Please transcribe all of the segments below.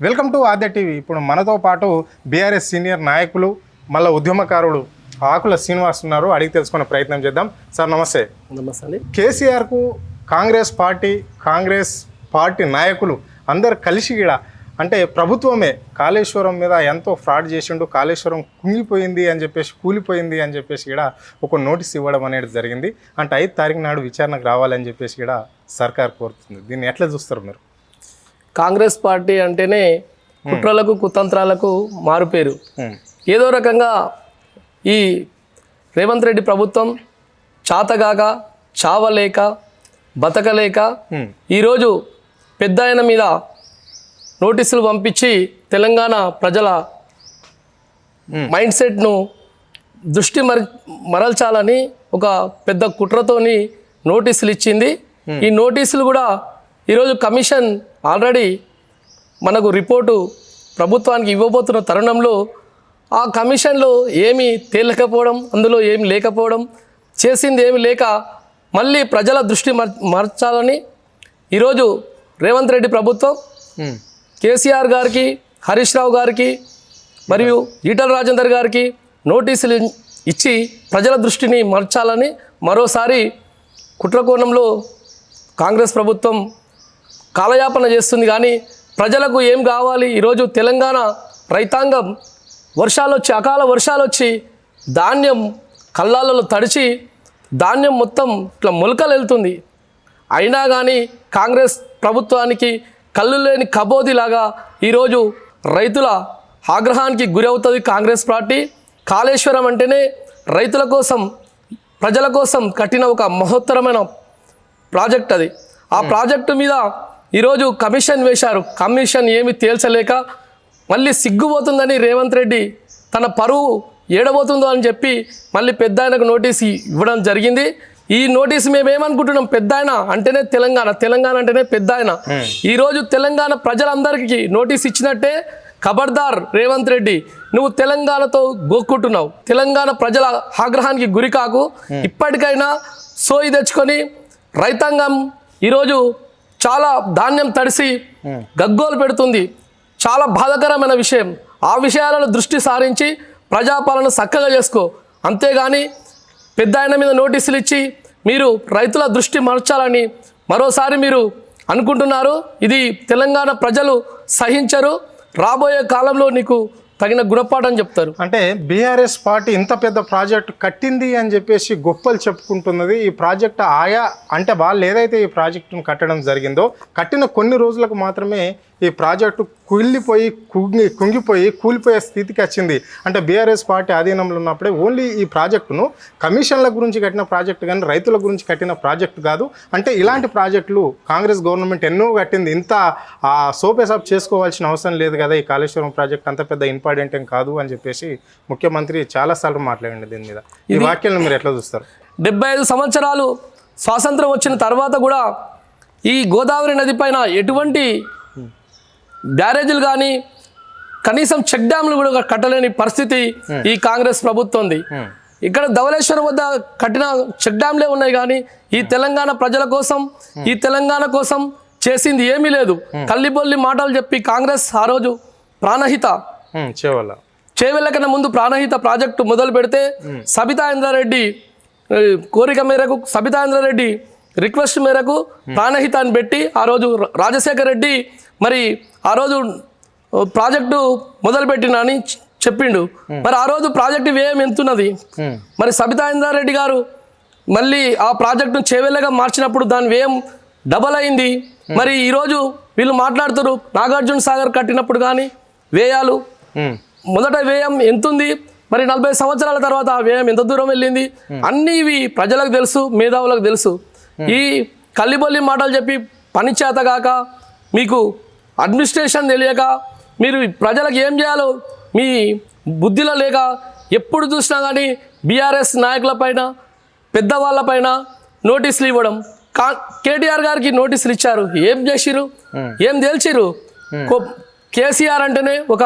Welcome to Aadya TV. ఇప్పుడు మనతో పాటు బీఆర్ఎస్ సీనియర్ నాయకులు మళ్ళీ ఉద్యమకారుడు ఆకుల శ్రీనివాస్ ఉన్నారు. అడిగి తెలుసుకునే ప్రయత్నం చేద్దాం. సార్ నమస్తే. నమస్తే అండి. కేసీఆర్కు కాంగ్రెస్ పార్టీ నాయకులు అందరు కలిసి కూడా అంటే ప్రభుత్వమే కాళేశ్వరం మీద ఎంతో ఫ్రాడ్ చేసిండు, కాళేశ్వరం కుంగిపోయింది అని చెప్పేసి కూలిపోయింది అని చెప్పేసి కూడా ఒక నోటీస్ ఇవ్వడం అనేది జరిగింది. అంటే 5 తారీఖు నాడు విచారణకు రావాలని చెప్పేసి కూడా సర్కార్ కోరుతుంది. దీన్ని ఎట్లా చూస్తారు మీరు? కాంగ్రెస్ పార్టీ అంటేనే కుట్రలకు కుతంత్రాలకు మారుపేరు. ఏదో రకంగా ఈ రేవంత్ రెడ్డి ప్రభుత్వం చాతగాక చావలేక బతకలేక ఈరోజు పెద్ద ఆయన మీద నోటీసులు పంపించి తెలంగాణ ప్రజల మైండ్ సెట్ను దృష్టి మరల్చాలని ఒక పెద్ద కుట్రతోని నోటీసులు ఇచ్చింది. ఈ నోటీసులు కూడా ఈరోజు కమిషన్ ఆల్రెడీ మనకు రిపోర్టు ప్రభుత్వానికి ఇవ్వబోతున్న తరుణంలో ఆ కమిషన్లో ఏమీ తేలకపోవడం, అందులో ఏమి లేకపోవడం, చేసింది ఏమి లేక మళ్ళీ ప్రజల దృష్టి మార్చాలని ఈరోజు రేవంత్ రెడ్డి ప్రభుత్వం కేసీఆర్ గారికి, హరీష్ రావు గారికి మరియు ఈటల రాజేందర్ గారికి నోటీసులు ఇచ్చి ప్రజల దృష్టిని మార్చాలని మరోసారి కుట్రకోణంలో కాంగ్రెస్ ప్రభుత్వం కాలయాపన చేస్తుంది. కానీ ప్రజలకు ఏం కావాలి? ఈరోజు తెలంగాణ రైతాంగం అకాల వర్షాలు వచ్చి ధాన్యం కళ్ళాలలో తడిచి ధాన్యం మొత్తం ఇట్లా మొలకలు వెళ్తుంది. అయినా కానీ కాంగ్రెస్ ప్రభుత్వానికి కళ్ళు లేని కబోదిలాగా ఈరోజు రైతుల ఆగ్రహానికి గురి అవుతుంది కాంగ్రెస్ పార్టీ. కాళేశ్వరం అంటేనే రైతుల కోసం, ప్రజల కోసం కట్టిన ఒక మహోత్తరమైన ప్రాజెక్ట్ అది. ఆ ప్రాజెక్టు మీద ఈరోజు కమిషన్ వేశారు. కమిషన్ ఏమి తేల్చలేక మళ్ళీ సిగ్గుపోతుందని రేవంత్ రెడ్డి తన పరువు ఏడబోతుందో అని చెప్పి మళ్ళీ పెద్ద ఆయనకు నోటీస్ ఇవ్వడం జరిగింది. ఈ నోటీస్ మేమేమనుకుంటున్నాం, పెద్ద ఆయన అంటేనే తెలంగాణ అంటేనే పెద్ద ఆయన. ఈరోజు తెలంగాణ ప్రజలందరికీ నోటీస్ ఇచ్చినట్టే. ఖబర్దార్ రేవంత్ రెడ్డి, నువ్వు తెలంగాణతో గోక్కుంటున్నావు. తెలంగాణ ప్రజల ఆగ్రహానికి గురి కాకు. ఇప్పటికైనా సోయి తెచ్చుకొని రైతాంగం ఈరోజు చాలా ధాన్యం తడిసి గగ్గోలు పెడుతుంది. చాలా బాధాకరమైన విషయం. ఆ విషయాలను దృష్టి సారించి ప్రజాపాలన చక్కగా చేసుకో. అంతేగాని పెద్ద ఆయన మీద నోటీసులు ఇచ్చి మీరు రైతుల దృష్టి మార్చాలని మరోసారి మీరు అనుకుంటున్నారు. ఇది తెలంగాణ ప్రజలు సహించరు. రాబోయే కాలంలో నీకు తగిన గుణపాఠం చెప్తారు. అంటే బీఆర్ఎస్ పార్టీ ఇంత పెద్ద ప్రాజెక్టు కట్టింది అని చెప్పేసి గొప్పలు చెప్పుకుంటున్నది. ఈ ప్రాజెక్టు అంటే వాళ్ళు ఏదైతే ఈ ప్రాజెక్టును కట్టడం జరిగిందో కట్టిన కొన్ని రోజులకు మాత్రమే ఈ ప్రాజెక్టు కుంగిపోయి కూలిపోయే స్థితికి వచ్చింది. అంటే బీఆర్ఎస్ పార్టీ ఆధీనంలో ఉన్నప్పుడే ఓన్లీ ఈ ప్రాజెక్టును కమిషన్ల గురించి కట్టిన ప్రాజెక్టు కానీ రైతుల గురించి కట్టిన ప్రాజెక్టు కాదు. అంటే ఇలాంటి ప్రాజెక్టులు కాంగ్రెస్ గవర్నమెంట్ ఎన్నో కట్టింది. ఇంత సోపేసాప్ చేసుకోవాల్సిన అవసరం లేదు కదా. ఈ కాళేశ్వరం ప్రాజెక్ట్ అంత పెద్ద ఇంపార్టెంట్ ఏం కాదు అని చెప్పేసి ముఖ్యమంత్రి చాలాసార్లు మాట్లాడండి దీని మీద. ఈ వాక్యాలను మీరు ఎట్లా చూస్తారు? 75 సంవత్సరాలు స్వాతంత్రం వచ్చిన తర్వాత కూడా ఈ గోదావరి నది పైన ఎటువంటి బ్యారేజీలు కానీ కనీసం చెక్ డ్యామ్లు కూడా కట్టలేని పరిస్థితి ఈ కాంగ్రెస్ ప్రభుత్వంది. ఇక్కడ ధవళేశ్వరం వద్ద కట్టిన చెక్ డ్యామ్లే ఉన్నాయి కానీ ఈ తెలంగాణ ప్రజల కోసం, ఈ తెలంగాణ కోసం చేసింది ఏమీ లేదు. కల్లిబొల్లి మాటలు చెప్పి కాంగ్రెస్ ఆ రోజు ప్రాణహిత చేవెళ్ళ కన్నా ముందు ప్రాణహిత ప్రాజెక్టు మొదలు పెడితే సబితా ఇంద్రారెడ్డి కోరిక మేరకు, సబితా ఇంద్రారెడ్డి రిక్వెస్ట్ మేరకు ప్రాణహితాన్ని పెట్టి ఆ రోజు రాజశేఖర రెడ్డి మరి ఆ రోజు ప్రాజెక్టు మొదలుపెట్టినని చెప్పిండు. మరి ఆ రోజు ప్రాజెక్టు వ్యయం ఎంతున్నది? మరి సబితా ఇంద్రారెడ్డి గారు మళ్ళీ ఆ ప్రాజెక్టును చేవెళ్ళగా మార్చినప్పుడు దాని వ్యయం డబల్ అయింది. మరి ఈరోజు వీళ్ళు మాట్లాడుతారు నాగార్జున సాగర్ కట్టినప్పుడు కానీ వ్యయాలు మొదట వ్యయం ఎంతుంది, మరి 40 సంవత్సరాల తర్వాత ఆ వ్యయం ఎంత దూరం వెళ్ళింది, అన్నీ ఇవి ప్రజలకు తెలుసు, మేధావులకు తెలుసు. ఈ కల్లిబొల్లి మాటలు చెప్పి పని చేతగాక, మీకు అడ్మినిస్ట్రేషన్ తెలియక, మీరు ప్రజలకు ఏం చేయాలో మీ బుద్ధిలో లేక ఎప్పుడు చూసినా కానీ బీఆర్ఎస్ నాయకులపైన, పెద్దవాళ్ళపైన నోటీసులు ఇవ్వడం. కేటీఆర్ గారికి నోటీసులు ఇచ్చారు. ఏం చేసిరు? ఏం తేల్చిరు? కేసీఆర్ అంటేనే ఒక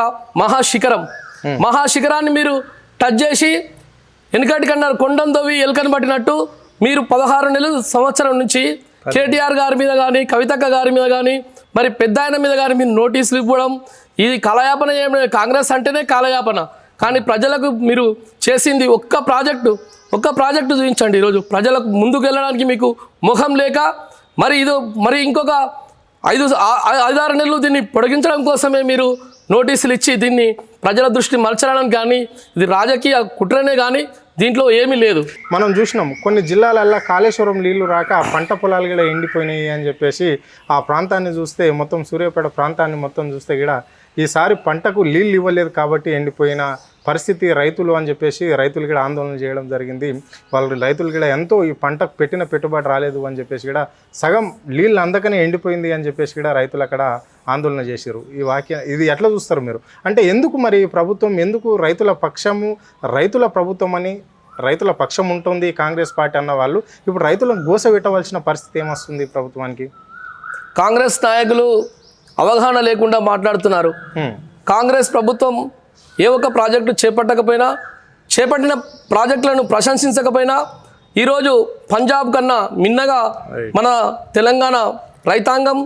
మహాశిఖరాన్ని మీరు టచ్ చేసి వెనుకటికన్నారు కొండం తవ్వి ఎలుకని పట్టినట్టు మీరు 16 నెలల సంవత్సరం నుంచి కేటీఆర్ గారి మీద కానీ, కవితక్క గారి మీద కానీ, మరి పెద్ద ఆయన మీద కానీ మీరు నోటీసులు ఇవ్వడం ఇది కాలయాపన ఏం కాంగ్రెస్ అంటేనే కాలయాపన. కానీ ప్రజలకు మీరు చేసింది ఒక్క ప్రాజెక్టు చూపించండి. ఈరోజు ప్రజలకు ముందుకు వెళ్ళడానికి మీకు ముఖం లేక మరి ఇంకొక 5-6 నెలలు దీన్ని పొడిగించడం కోసమే మీరు నోటీసులు ఇచ్చి దీన్ని ప్రజల దృష్టి మలచడం కానీ ఇది రాజకీయ కుట్రనే కానీ దీంట్లో ఏమీ లేదు. మనం చూసినాం కొన్ని జిల్లాలల్లో కాళేశ్వరం నీళ్లు రాక ఆ పంట పొలాలు కూడా ఎండిపోయినాయి అని చెప్పేసి ఆ ప్రాంతాన్ని చూస్తే మొత్తం సూర్యాపేట ప్రాంతాన్ని మొత్తం చూస్తే కూడా ఈసారి పంటకు నీళ్ళు ఇవ్వలేదు కాబట్టి ఎండిపోయిన పరిస్థితి రైతులు అని చెప్పేసి రైతులు కూడా ఆందోళన చేయడం జరిగింది. రైతులు కూడా ఎంతో ఈ పంటకు పెట్టిన పెట్టుబడి రాలేదు అని చెప్పేసి కూడా సగం నీళ్ళు అందకనే ఎండిపోయింది అని చెప్పేసి కూడా రైతులు అక్కడ ఆందోళన చేశారు. ఇది ఎట్లా చూస్తారు మీరు? అంటే ఎందుకు మరి ప్రభుత్వం ఎందుకు రైతుల ప్రభుత్వం అని రైతుల పక్షం ఉంటుంది కాంగ్రెస్ పార్టీ అన్న వాళ్ళు ఇప్పుడు రైతులను గోసపెట్టవలసిన పరిస్థితి ఏమొస్తుంది ప్రభుత్వానికి? కాంగ్రెస్ నాయకులు అవగాహన లేకుండా మాట్లాడుతున్నారు. కాంగ్రెస్ ప్రభుత్వం ఏ ఒక్క ప్రాజెక్టు చేపట్టిన ప్రాజెక్టులను ప్రశంసించకపోయినా ఈరోజు పంజాబ్ కన్నా మిన్నగా మన తెలంగాణ రైతాంగం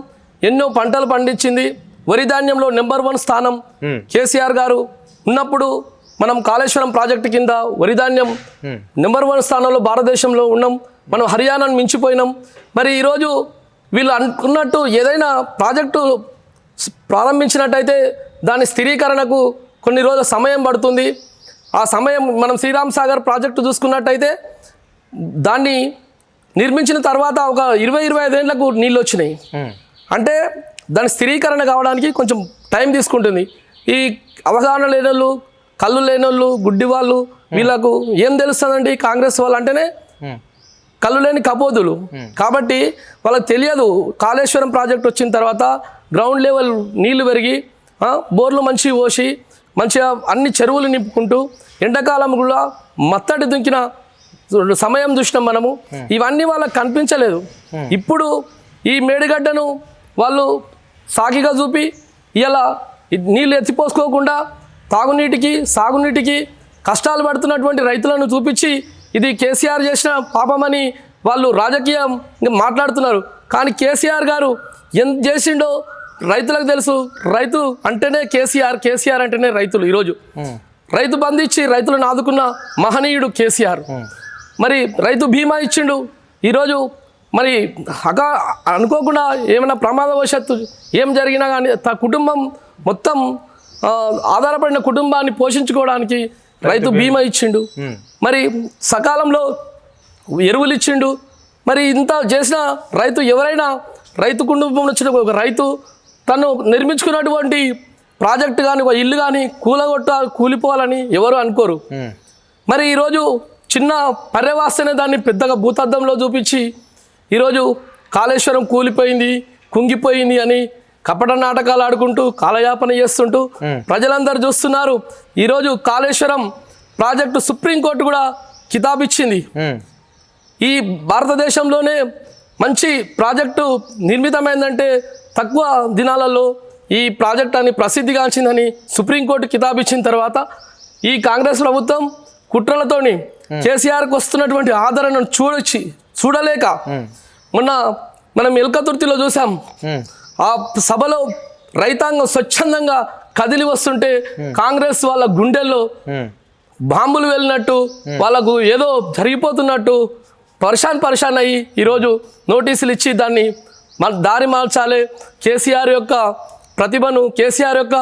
ఎన్నో పంటలు పండించింది. వరి ధాన్యంలో నెంబర్ 1 స్థానం కేసీఆర్ గారు ఉన్నప్పుడు మనం కాళేశ్వరం ప్రాజెక్టు కింద వరి ధాన్యం నెంబర్ 1 స్థానంలో భారతదేశంలో ఉన్నాం. మనం హర్యానాను మించిపోయినాం. మరి ఈరోజు వీళ్ళు అనుకున్నట్టు ఏదైనా ప్రాజెక్టు ప్రారంభించినట్టయితే దాని స్థిరీకరణకు కొన్ని రోజుల సమయం పడుతుంది. ఆ సమయం మనం శ్రీరామ్ సాగర్ ప్రాజెక్టు చూసుకున్నట్టయితే దాన్ని నిర్మించిన తర్వాత ఒక 20-25 ఏళ్లకు నీళ్ళు వచ్చినాయి. అంటే దాని స్థిరీకరణ కావడానికి కొంచెం టైం తీసుకుంటుంది. ఈ అవగాహన లేనోళ్ళు, కళ్ళు లేనోళ్ళు, గుడ్డి వాళ్ళు వీళ్ళకు ఏం తెలుస్తుందండి? కాంగ్రెస్ వాళ్ళు అంటేనే కళ్ళు లేని కపోదులు. కాబట్టి వాళ్ళకి తెలియదు కాళేశ్వరం ప్రాజెక్ట్ వచ్చిన తర్వాత గ్రౌండ్ లెవెల్ నీళ్లు పెరిగి బోర్లు మంచి పోసి మంచిగా అన్ని చెరువులు నింపుకుంటూ ఎండాకాలం కూడా మత్తడి దుంకిన సమయం చూసినాం మనము. ఇవన్నీ వాళ్ళకి కనిపించలేదు. ఇప్పుడు ఈ మేడిగడ్డను వాళ్ళు సాగిగా చూపి ఇలా నీళ్ళు ఎత్తిపోసుకోకుండా తాగునీటికి సాగునీటికి కష్టాలు పడుతున్నటువంటి రైతులను చూపించి ఇది కేసీఆర్ చేసిన పాపమని వాళ్ళు రాజకీయం మాట్లాడుతున్నారు. కానీ కేసీఆర్ గారు ఎంత చేసిండో రైతులకు తెలుసు. రైతు అంటేనే కేసీఆర్ అంటేనే రైతులు. ఈరోజు రైతు బంధు ఇచ్చి రైతులను ఆదుకున్న మహనీయుడు కేసీఆర్. మరి రైతు బీమా ఇచ్చిండు. ఈరోజు మరి అనుకోకుండా ఏమైనా ప్రమాదవశాత్తు ఏం జరిగినా కానీ కుటుంబం మొత్తం ఆధారపడిన కుటుంబాన్ని పోషించుకోవడానికి రైతు బీమా ఇచ్చిండు. మరి సకాలంలో ఎరువులు ఇచ్చిండు. మరి ఇంత చేసిన రైతు ఎవరైనా రైతు కుటుంబం వచ్చిన ఒక రైతు తను నిర్మించుకున్నటువంటి ప్రాజెక్టు కానీ ఒక ఇల్లు కానీ కూలిపోవాలని ఎవరు అనుకోరు. మరి ఈరోజు చిన్న పర్యవాస్తనే దాన్ని పెద్దగా భూతద్దంలో చూపించి ఈరోజు కాళేశ్వరం కూలిపోయింది, కుంగిపోయింది అని కపట నాటకాలు ఆడుకుంటూ కాలయాపన చేస్తుంటూ ప్రజలందరూ చూస్తున్నారు. ఈరోజు కాళేశ్వరం ప్రాజెక్టు సుప్రీంకోర్టు కూడా కితాబిచ్చింది. ఈ భారతదేశంలోనే మంచి ప్రాజెక్టు నిర్మితమైందంటే తక్కువ దినాలలో ఈ ప్రాజెక్ట్ అని ప్రసిద్ధిగాంచిందని సుప్రీంకోర్టు కితాబిచ్చిన తర్వాత ఈ కాంగ్రెస్ ప్రభుత్వం కుట్రలతోని కేసీఆర్కి వస్తున్నటువంటి ఆదరణను చూడలేక మొన్న మనం ఎల్కతుర్తిలో చూసాం. ఆ సభలో రైతాంగం స్వచ్ఛందంగా కదిలి వస్తుంటే కాంగ్రెస్ వాళ్ళ గుండెల్లో బాంబులు వెళ్ళినట్టు వాళ్ళకు ఏదో జరిగిపోతున్నట్టు పరిశాన్ అయ్యి ఈరోజు నోటీసులు ఇచ్చి దాన్ని దారి మార్చాలి. కేసీఆర్ యొక్క ప్రతిభను, కేసీఆర్ యొక్క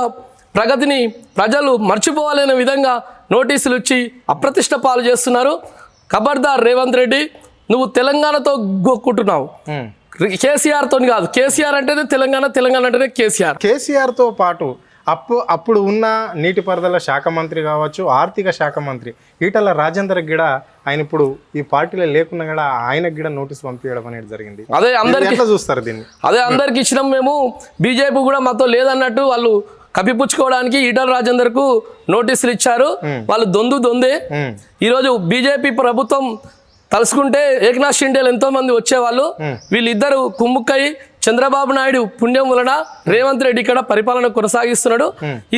ప్రగతిని ప్రజలు మర్చిపోవాలనే విధంగా నోటీసులు ఇచ్చి అప్రతిష్ట పాలు చేస్తున్నారు. ఖబర్దార్ రేవంత్ రెడ్డి, నువ్వు తెలంగాణతో గొక్కుంటున్నావు, కేసీఆర్తో కాదు. కేసీఆర్ అంటేనే తెలంగాణ అంటేనే కేసీఆర్తో పాటు అప్పుడు ఉన్న నీటిపారుదల శాఖ మంత్రి కావచ్చు, ఆర్థిక శాఖ మంత్రి ఈటల రాజేందర్ కూడా ఆయన ఇప్పుడు ఈ పార్టీలో లేకున్నా కూడా ఆయనకు కూడా నోటీస్ పంపించడం అనేది జరిగింది. అదే అందరికీ ఎట్లా చూస్తారు దీన్ని? అదే అందరికి ఇచ్చినాం మేము, బీజేపీ కూడా మాతో లేదన్నట్టు వాళ్ళు కప్పిపుచ్చుకోవడానికి ఈటల రాజేందర్కు నోటీసులు ఇచ్చారు. వాళ్ళు దొందే. ఈరోజు బీజేపీ ప్రభుత్వం తలుసుకుంటే ఏకనాథ్ షిండేలు ఎంతో మంది వచ్చేవాళ్ళు. వీళ్ళిద్దరు కుమ్ముక్కయి చంద్రబాబు నాయుడు పుణ్యం వలన రేవంత్ రెడ్డి ఇక్కడ పరిపాలన కొనసాగిస్తున్నాడు.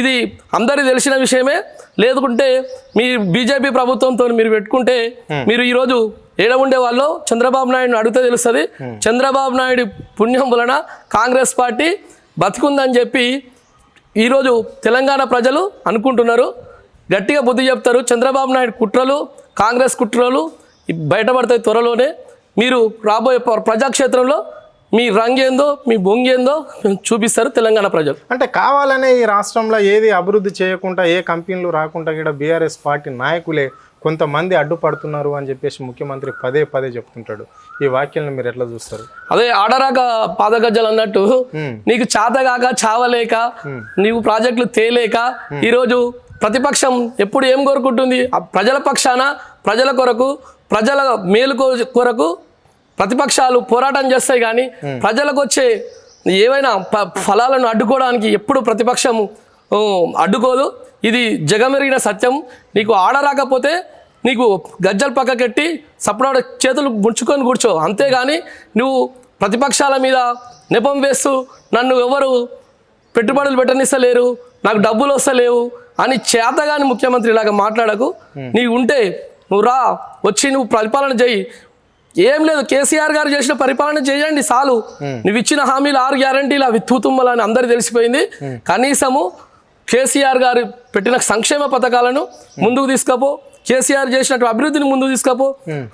ఇది అందరికీ తెలిసిన విషయమే. లేదుకుంటే మీ బీజేపీ ప్రభుత్వంతో మీరు పెట్టుకుంటే మీరు ఈరోజు ఏడ ఉండే వాళ్ళు చంద్రబాబు నాయుడుని అడిగితే తెలుస్తుంది. చంద్రబాబు నాయుడు పుణ్యం వలన కాంగ్రెస్ పార్టీ బతికుందని చెప్పి ఈరోజు తెలంగాణ ప్రజలు అనుకుంటున్నారు. గట్టిగా బుద్ధి చెప్తారు. చంద్రబాబు నాయుడు కుట్రలు, కాంగ్రెస్ కుట్రలు బయటపడతాయి త్వరలోనే. మీరు రాబోయే ప్రజాక్షేత్రంలో మీ రంగేందో మీ బొంగేందో చూపిస్తారు తెలంగాణ ప్రజలు. అంటే కావాలనే ఈ రాష్ట్రంలో ఏది అభివృద్ధి చేయకుండా, ఏ కంపెనీలు రాకుండా ఇక్కడ బీఆర్ఎస్ పార్టీ నాయకులే కొంతమంది అడ్డుపడుతున్నారు అని చెప్పేసి ముఖ్యమంత్రి పదే పదే చెప్తుంటాడు. ఈ వాక్యాలను మీరు ఎట్లా చూస్తారు? అదే ఆడరాక పాదగజ్జలు అన్నట్టు నీకు చాతగాక చావలేక నీవు ప్రాజెక్టులు తేలేక ఈరోజు ప్రతిపక్షం ఎప్పుడు ఏం కోరుకుంటుంది? ప్రజల పక్షాన, ప్రజల కొరకు, ప్రజల మేలు కొరకు ప్రతిపక్షాలు పోరాటం చేస్తాయి. కానీ ప్రజలకు వచ్చే ఏవైనా ఫలాలను అడ్డుకోవడానికి ఎప్పుడు ప్రతిపక్షం అడ్డుకోదు. ఇది జగమెరిగిన సత్యం. నీకు ఆడరాకపోతే నీకు గజ్జలు పక్కకెట్టి సపరేట్ చేతులు ముంచుకొని కూర్చో, అంతేగాని నువ్వు ప్రతిపక్షాల మీద నెపం వేస్తూ నన్ను ఎవరు పెట్టుబడులు పెట్టనిస్తలేరు, నాకు డబ్బులు వస్తలేవు అని చేతగాని ముఖ్యమంత్రి ఇలాగ మాట్లాడకు. నీవు ఉంటే నువ్వు రా, వచ్చి నువ్వు పరిపాలన చేయి. ఏం లేదు, కేసీఆర్ గారు చేసిన పరిపాలన చేయండి చాలు. నువ్వు ఇచ్చిన హామీలు 6 గ్యారంటీలు అవి తూతుమ్మలని అందరికీ తెలిసిపోయింది. కనీసము కేసీఆర్ గారు పెట్టిన సంక్షేమ పథకాలను ముందుకు తీసుకపో, కేసీఆర్ చేసినట్టు అభివృద్ధిని ముందుకు తీసుకపో.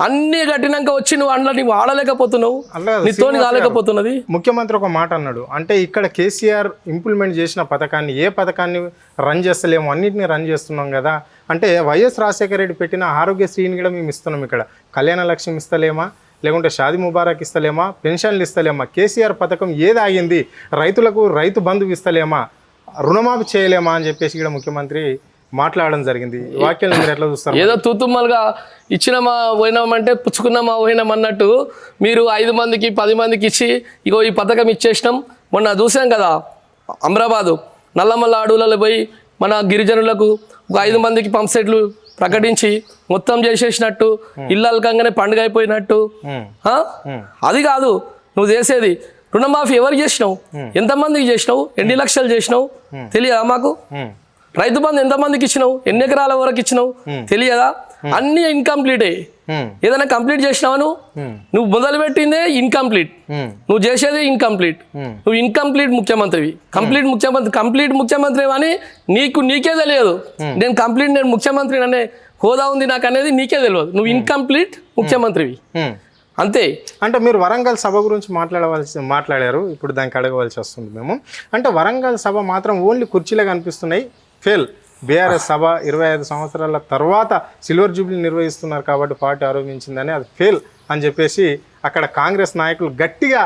అన్ని కట్టినాక వచ్చి నువ్వు అందులో నీవు ఆడలేకపోతున్నావు, నీతోని కాలేకపోతున్నది. ముఖ్యమంత్రి ఒక మాట అన్నాడు, అంటే ఇక్కడ కేసీఆర్ ఇంప్లిమెంట్ చేసిన పథకాన్ని ఏ పథకాన్ని రన్ చేస్తలేము, అన్నింటినీ రన్ చేస్తున్నాం కదా. అంటే వైఎస్ రాజశేఖర రెడ్డి పెట్టిన ఆరోగ్యశ్రీని కూడా మేము ఇస్తున్నాం. ఇక్కడ కళ్యాణ లక్ష్యం ఇస్తలేమా, లేకుంటే షాదీ ముబారక్ ఇస్తలేమా, పెన్షన్లు ఇస్తలేమా, కేసీఆర్ పథకం ఏది ఆగింది, రైతులకు రైతు బంధు ఇస్తలేమా, రుణమాఫీ చేయలేమా అని చెప్పేసి కూడా ముఖ్యమంత్రి మాట్లాడడం జరిగింది. వాక్యాలను మీరు ఎట్లా చూస్తారు? ఏదో తూతుమ్మలుగా ఇచ్చినమా పోయినామంటే పుచ్చుకున్నామా పోయినాం అన్నట్టు మీరు 5 మందికి 10 మందికి ఇచ్చి ఇగో ఈ పథకం ఇచ్చేసినాం. మొన్న చూసాం కదా, అమరాబాదు నల్లమల్ల అడవులలో పోయి మన గిరిజనులకు ఒక 5 మందికి పంప్ సెట్లు ప్రకటించి మొత్తం చేసేసినట్టు, ఇల్లు అలకంగానే పండుగ అయిపోయినట్టు. అది కాదు నువ్వు చేసేది. రుణమాఫీ ఎవరికి చేసినావు, ఎంతమందికి చేసినావు, ఎన్ని లక్షలు చేసినావు తెలియదా మాకు? రైతు బంధు ఎంతమందికి ఇచ్చినావు, ఎన్ని ఎకరాల వరకు ఇచ్చినావు తెలియదా? అన్ని ఇన్కంప్లీటే. ఏదైనా కంప్లీట్ చేసినావా? నువ్వు మొదలుపెట్టిందే ఇన్కంప్లీట్, నువ్వు చేసేది ఇన్కంప్లీట్. నువ్వు ఇన్కంప్లీట్ ముఖ్యమంత్రివి. కంప్లీట్ ముఖ్యమంత్రి అని నీకే తెలియదు. నేను ముఖ్యమంత్రి అనే హోదా ఉంది నాకు అనేది నీకే తెలియదు. నువ్వు ఇన్కంప్లీట్ ముఖ్యమంత్రివి అంతే. అంటే మీరు వరంగల్ సభ గురించి మాట్లాడారు, ఇప్పుడు దానికి అడగవలసి వస్తుంది మేము. అంటే వరంగల్ సభ మాత్రం ఓన్లీ కుర్చీలే కనిపిస్తున్నాయి, ఫెయిల్. బీఆర్ఎస్ సభ 25 సంవత్సరాల తర్వాత సిల్వర్ జూబ్లీ నిర్వహిస్తున్నారు కాబట్టి పార్టీ ఆరోపించిందని అది ఫెయిల్ అని చెప్పేసి అక్కడ కాంగ్రెస్ నాయకులు గట్టిగా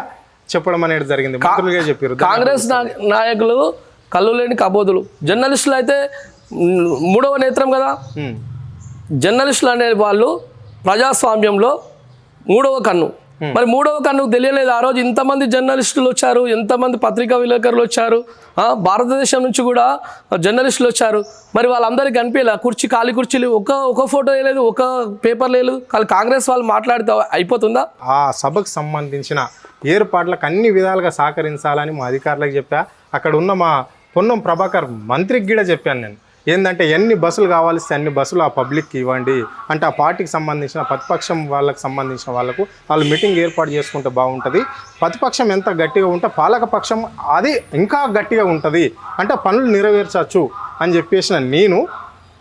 చెప్పడం అనేది జరిగింది. మంత్రులుగా చెప్పారు. కాంగ్రెస్ నాయకులు కళ్ళు లేని కబోదులు. జర్నలిస్టులు అయితే 3వ నేత్రం కదా. జర్నలిస్టులు అనే వాళ్ళు ప్రజాస్వామ్యంలో 3వ కన్ను. మరి 3వ కన్నుకు తెలియలేదు. ఆ రోజు ఇంతమంది జర్నలిస్టులు వచ్చారు, ఎంతమంది పత్రికా విలేకరులు వచ్చారు, భారతదేశం నుంచి కూడా జర్నలిస్టులు వచ్చారు. మరి వాళ్ళందరికీ కనిపించలే ఖాళీ కుర్చీలు, ఒక ఫోటో వేయలేదు, ఒక పేపర్ లేదు. కాంగ్రెస్ వాళ్ళు మాట్లాడితే అయిపోతుందా? ఆ సభకు సంబంధించిన ఏర్పాట్లకు అన్ని విధాలుగా సహకరించాలని మా అధికారులకు చెప్పా. అక్కడ ఉన్న మా పొన్నం ప్రభాకర్ మంత్రికి కూడా చెప్పాను నేను. ఏంటంటే ఎన్ని బస్సులు కావాల్సి అన్ని బస్సులు ఆ పబ్లిక్కి ఇవ్వండి అంటే, ఆ పార్టీకి సంబంధించిన ప్రతిపక్షం వాళ్ళకి సంబంధించిన వాళ్ళకు వాళ్ళు మీటింగ్ ఏర్పాటు చేసుకుంటే బాగుంటుంది. ప్రతిపక్షం ఎంత గట్టిగా ఉంటే పాలకపక్షం అది ఇంకా గట్టిగా ఉంటుంది, అంటే పనులు నెరవేర్చవచ్చు అని చెప్పేసిన నేను.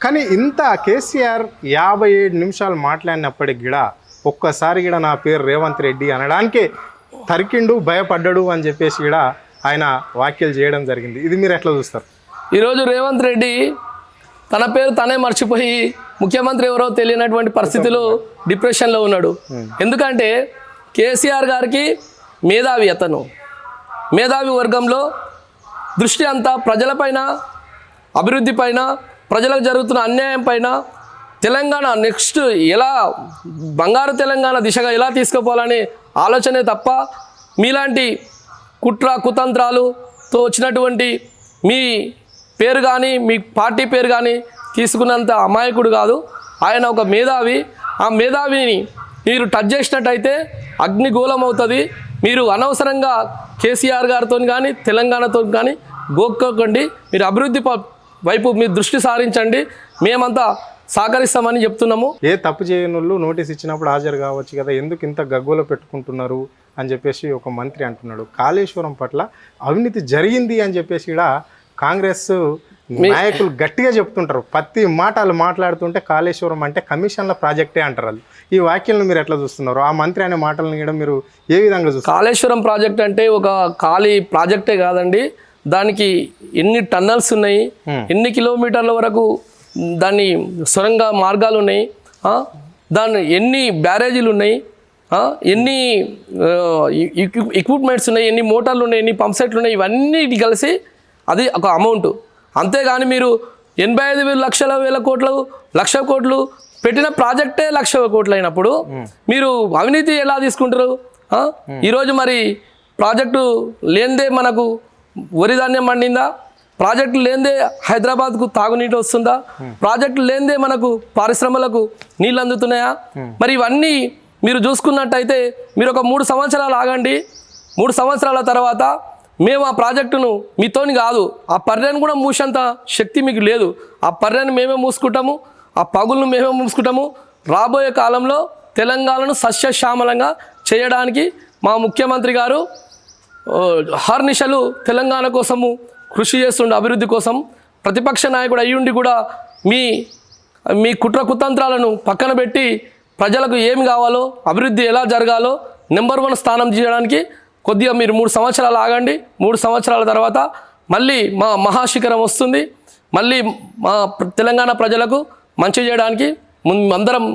కానీ ఇంత కేసీఆర్ 57 నిమిషాలు మాట్లాడినప్పటికి కూడా ఒక్కసారి కూడా నా పేరు రేవంత్ రెడ్డి అనడానికే తరికిండు, భయపడ్డాడు అని చెప్పేసి కూడా ఆయన వ్యాఖ్యలు చేయడం జరిగింది. ఇది మీరు ఎట్లా చూస్తారు? ఈరోజు రేవంత్ రెడ్డి తన పేరు తనే మర్చిపోయి ముఖ్యమంత్రి ఎవరో తెలియనటువంటి పరిస్థితిలో డిప్రెషన్లో ఉన్నాడు. ఎందుకంటే కేసీఆర్ గారికి మేధావి, అతను మేధావి వర్గంలో దృష్టి అంతా ప్రజలపైన, అభివృద్ధి పైన, ప్రజలకు జరుగుతున్న అన్యాయం పైన, తెలంగాణ నెక్స్ట్ ఎలా బంగారు తెలంగాణ దిశగా ఎలా తీసుకుపోవాలనే ఆలోచనే తప్ప మీలాంటి కుతంత్రాలతో వచ్చినటువంటి మీ పేరు కానీ మీ పార్టీ పేరు కానీ తీసుకున్నంత అమాయకుడు కాదు ఆయన. ఒక మేధావి. ఆ మేధావిని మీరు టచ్ చేసినట్టయితే అగ్నిగోళం అవుతుంది. మీరు అనవసరంగా కేసీఆర్ గారితో కానీ తెలంగాణతో కానీ గోక్కోకండి. మీరు అభివృద్ధి వైపు మీరు దృష్టి సారించండి. మేమంతా సహకరిస్తామని చెప్తున్నాము. ఏ తప్పు చేయనుళ్ళు నోటీస్ ఇచ్చినప్పుడు హాజరు కావచ్చు కదా, ఎందుకు ఇంత గగ్గోలో పెట్టుకుంటున్నారు అని చెప్పేసి ఒక మంత్రి అంటున్నాడు. కాళేశ్వరం పట్ల అవినీతి జరిగింది అని చెప్పేసి ఇక్కడ కాంగ్రెస్ నాయకులు గట్టిగా చెప్తుంటారు. ప్రతి మాటలు మాట్లాడుతుంటే కాళేశ్వరం అంటే కమిషన్ల ప్రాజెక్టే అంటారు వాళ్ళు. ఈ వ్యాఖ్యలను మీరు ఎట్లా చూస్తున్నారు? ఆ మంత్రి అనే మాటలను కూడా మీరు ఏ విధంగా చూస్తారు? కాళేశ్వరం ప్రాజెక్ట్ అంటే ఒక ఖాళీ ప్రాజెక్టే కాదండి, దానికి ఎన్ని టన్నల్స్ ఉన్నాయి, ఎన్ని కిలోమీటర్ల వరకు దాన్ని సొరంగ మార్గాలు ఉన్నాయి, దాని ఎన్ని బ్యారేజీలు ఉన్నాయి, ఎన్ని ఎక్విప్మెంట్స్ ఉన్నాయి, ఎన్ని మోటార్లు ఉన్నాయి, ఎన్ని పంప్ సెట్లు ఉన్నాయి, ఇవన్నీ కలిసి అది ఒక అమౌంట్. అంతేగాని మీరు 85,00,000 లక్ష కోట్లు పెట్టిన ప్రాజెక్టే 1,00,000 కోట్లు అయినప్పుడు మీరు అవినీతి ఎలా తీసుకుంటారు? ఈరోజు మరి ప్రాజెక్టు లేనిదే మనకు వరి ధాన్యం పండిందా? ప్రాజెక్టు లేనిదే హైదరాబాద్కు తాగునీటి వస్తుందా? ప్రాజెక్టు లేనిదే మనకు పరిశ్రమలకు నీళ్ళు అందుతున్నాయా? మరి ఇవన్నీ మీరు చూసుకున్నట్టయితే మీరు ఒక 3 సంవత్సరాలు ఆగండి. 3 సంవత్సరాల తర్వాత మేము ఆ ప్రాజెక్టును మీతోని కాదు, ఆ పర్రెను కూడా మూసేంత శక్తి మీకు లేదు. ఆ పర్రెను మేమే మూసుకుంటాము, ఆ పగులను మేమే మూసుకుంటాము. రాబోయే కాలంలో తెలంగాణను సస్యశ్యామలంగా చేయడానికి మా ముఖ్యమంత్రి గారు హర్నిశలు తెలంగాణ కోసము కృషి చేస్తుండే, అభివృద్ధి కోసం. ప్రతిపక్ష నాయకుడు అయ్యుండి కూడా మీ కుట్ర కుతంత్రాలను పక్కన పెట్టి ప్రజలకు ఏమి కావాలో, అభివృద్ధి ఎలా జరగాలో నెంబర్ 1 స్థానం చేయడానికి కొద్దిగా మీరు 3 సంవత్సరాలు ఆగండి. 3 సంవత్సరాల తర్వాత మళ్ళీ మా మహాశిఖరం వస్తుంది. మళ్ళీ మా తెలంగాణ ప్రజలకు మంచి చేయడానికి అందరం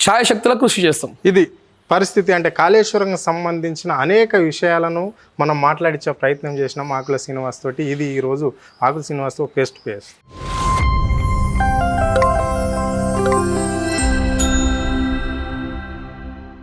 ఛాయశక్తులకు కృషి చేస్తాం. ఇది పరిస్థితి. అంటే కాళేశ్వరంకి సంబంధించిన అనేక విషయాలను మనం మాట్లాడించే ప్రయత్నం చేసినాం ఆకుల శ్రీనివాస్ తోటి. ఇది ఈరోజు ఆకుల శ్రీనివాస్తో ఫేస్ టు ఫేస్.